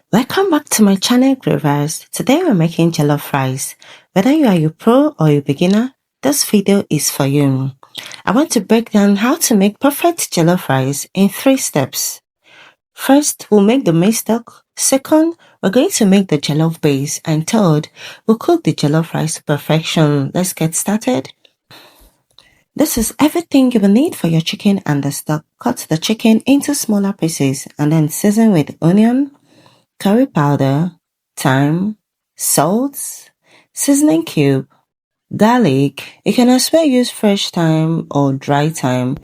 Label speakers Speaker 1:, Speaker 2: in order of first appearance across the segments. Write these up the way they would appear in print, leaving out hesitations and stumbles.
Speaker 1: Welcome back to my channel, Gravers. Today we're making jollof rice. Whether you are a pro or a beginner, this video is for you. I want to break down how to make perfect jollof rice in 3 steps. First, we'll make the maize stock. Second, we're going to make the jollof base. And third, we'll cook the jollof rice to perfection. Let's get started. This is everything you will need for your chicken and the stock. Cut the chicken into smaller pieces and then season with onion, curry powder, thyme, salt, seasoning cube, garlic. You can as well use fresh thyme or dry thyme.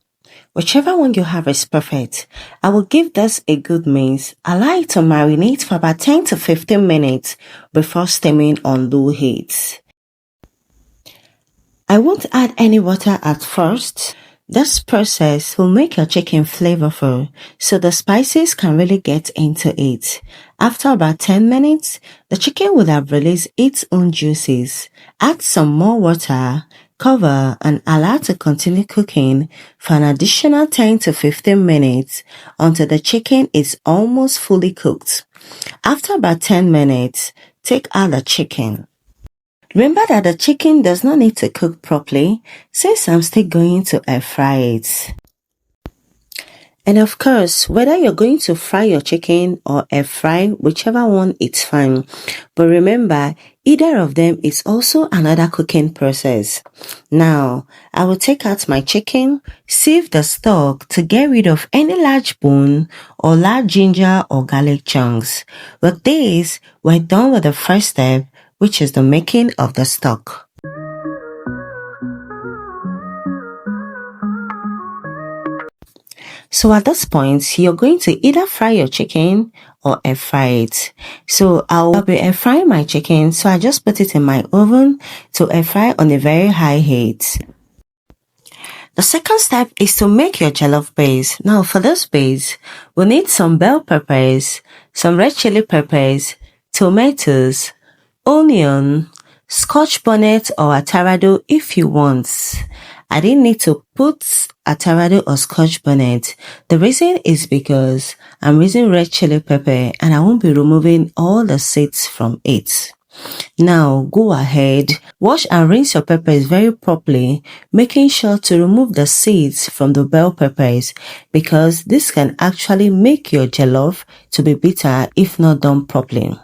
Speaker 1: Whichever one you have is perfect. I will give this a good mix. I like to marinate for about 10 to 15 minutes before steaming on low heat. I won't add any water at first. This process will make your chicken flavorful, so the spices can really get into it. After about 10 minutes, the chicken will have released its own juices. Add some more water, cover and allow to continue cooking for an additional 10 to 15 minutes until the chicken is almost fully cooked. After about 10 minutes, take out the chicken. Remember that the chicken does not need to cook properly, since I'm still going to air fry it. And of course, whether you're going to fry your chicken or air fry, whichever one, it's fine. But remember, either of them is also another cooking process. Now, I will take out my chicken, sieve the stock to get rid of any large bone or large ginger or garlic chunks. With this, we're done with the first step, which is the making of the stock. So at this point, you're going to either fry your chicken or air fry it. So I'll be air frying my chicken, so I just put it in my oven to air fry on a very high heat. The second step is to make your jollof base. Now for this base, we'll need some bell peppers, some red chili peppers, tomatoes, onion, scotch bonnet or atarado if you want. I didn't need to put atarado or scotch bonnet. The reason is because I'm using red chili pepper and I won't be removing all the seeds from it. Now go ahead, wash and rinse your peppers very properly, making sure to remove the seeds from the bell peppers because this can actually make your jollof to be bitter if not done properly.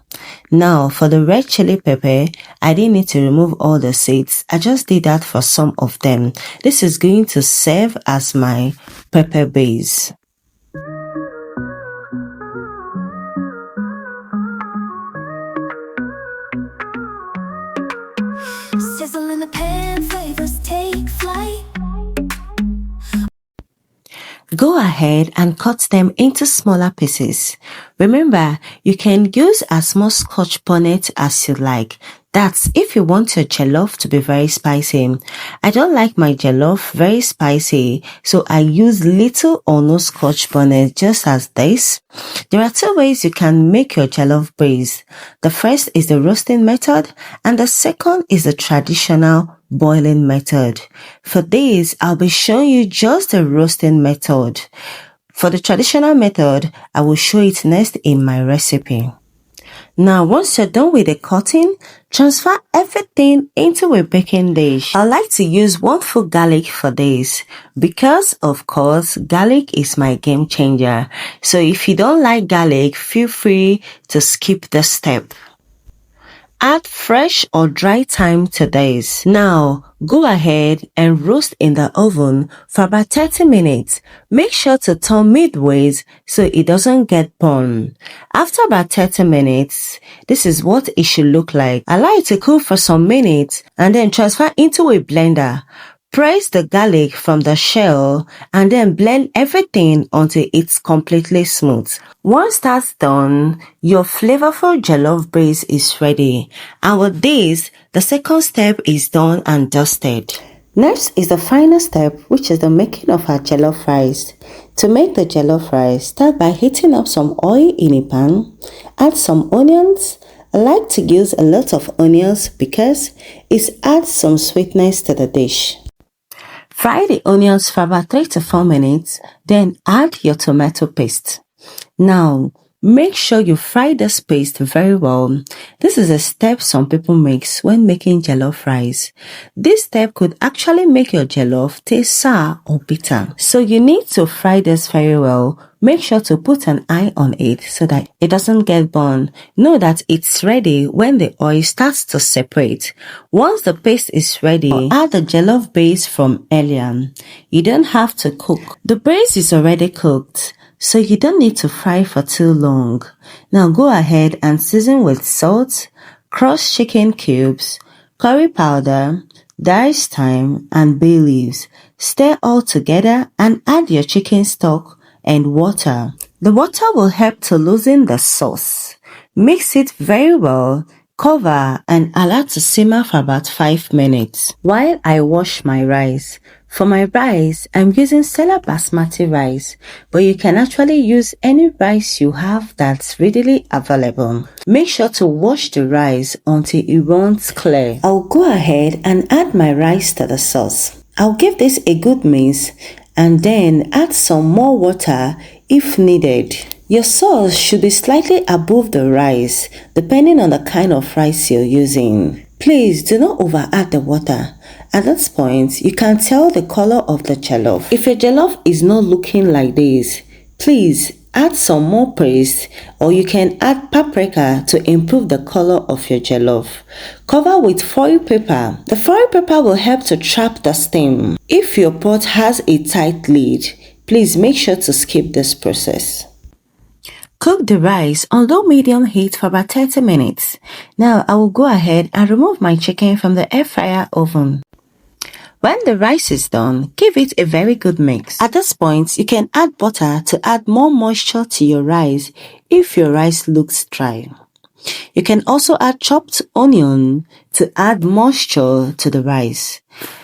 Speaker 1: Now for the red chili pepper, I didn't need to remove all the seeds. I just did that for some of them. This is going to serve as my pepper base.
Speaker 2: Sizzle in the pan, flavors take flight.
Speaker 1: Go ahead and cut them into smaller pieces. Remember, you can use as much scotch bonnet as you like. That's if you want your jollof to be very spicy. I don't like my jollof very spicy, so I use little or no scotch bonnet just as this. There are 2 ways you can make your jollof base. The first is the roasting method and the second is the traditional boiling method. For this, I'll be showing you just the roasting method. For the traditional method, I will show it next in my recipe. Now, once you're done with the cutting, transfer everything into a baking dish. I like to use 1 full garlic for this because, of course, garlic is my game changer. So if you don't like garlic, feel free to skip this step. Add fresh or dry thyme to this. Now, go ahead and roast in the oven for about 30 minutes. Make sure to turn midways so it doesn't get burned. After about 30 minutes, this is what it should look like. Allow it to cool for some minutes and then transfer into a blender. Press the garlic from the shell and then blend everything until it's completely smooth. Once that's done, your flavorful jollof base is ready. And with this, the second step is done and dusted. Next is the final step, which is the making of our jollof rice. To make the jollof rice, start by heating up some oil in a pan. Add some onions. I like to use a lot of onions because it adds some sweetness to the dish. Fry the onions for about 3 to 4 minutes, then add your tomato paste. Now, Make sure you fry this paste very well. This is a step some people make when making jollof rice. This step could actually make your jollof taste sour or bitter. So you need to fry this very well. Make sure to put an eye on it so that it doesn't get burned. Know that it's ready when the oil starts to separate. Once the paste is ready, add the jollof base from earlier. You don't have to cook. The base is already cooked, so you don't need to fry for too long. Now go ahead and season with salt, crushed chicken cubes, curry powder, diced thyme, and bay leaves. Stir all together and add your chicken stock and water. The water will help to loosen the sauce. Mix it very well. Cover and allow to simmer for about 5 minutes while I wash my rice. For my rice, I'm using Stella basmati rice, but you can actually use any rice you have that's readily available. Make sure to wash the rice until it runs clear. I'll go ahead and add my rice to the sauce. I'll give this a good mix and then add some more water if needed. Your sauce should be slightly above the rice, depending on the kind of rice you're using. Please do not over add the water. At this point, you can tell the color of the jollof. If your jollof is not looking like this, please add some more paste, or you can add paprika to improve the color of your jollof. Cover with foil paper. The foil paper will help to trap the steam. If your pot has a tight lid, please make sure to skip this process. Cook the rice on low-medium heat for about 30 minutes. Now I will go ahead and remove my chicken from the air fryer oven. When the rice is done, give it a very good mix. At this point, you can add butter to add more moisture to your rice if your rice looks dry. You can also add chopped onion to add moisture to the rice.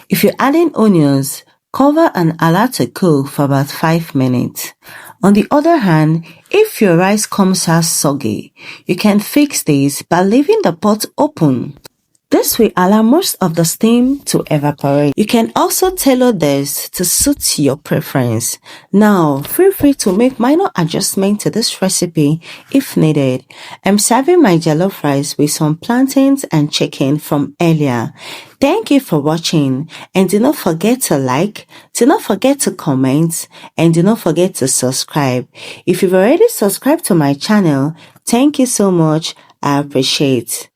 Speaker 1: If you're adding onions, cover and allow to cook for about 5 minutes. On the other hand, if your rice comes out soggy, you can fix this by leaving the pot open. This will allow most of the steam to evaporate. You can also tailor this to suit your preference. Now, feel free to make minor adjustments to this recipe if needed. I'm serving my jollof rice with some plantains and chicken from earlier. Thank you for watching, and do not forget to like, do not forget to comment, and do not forget to subscribe. If you've already subscribed to my channel, thank you so much. I appreciate it.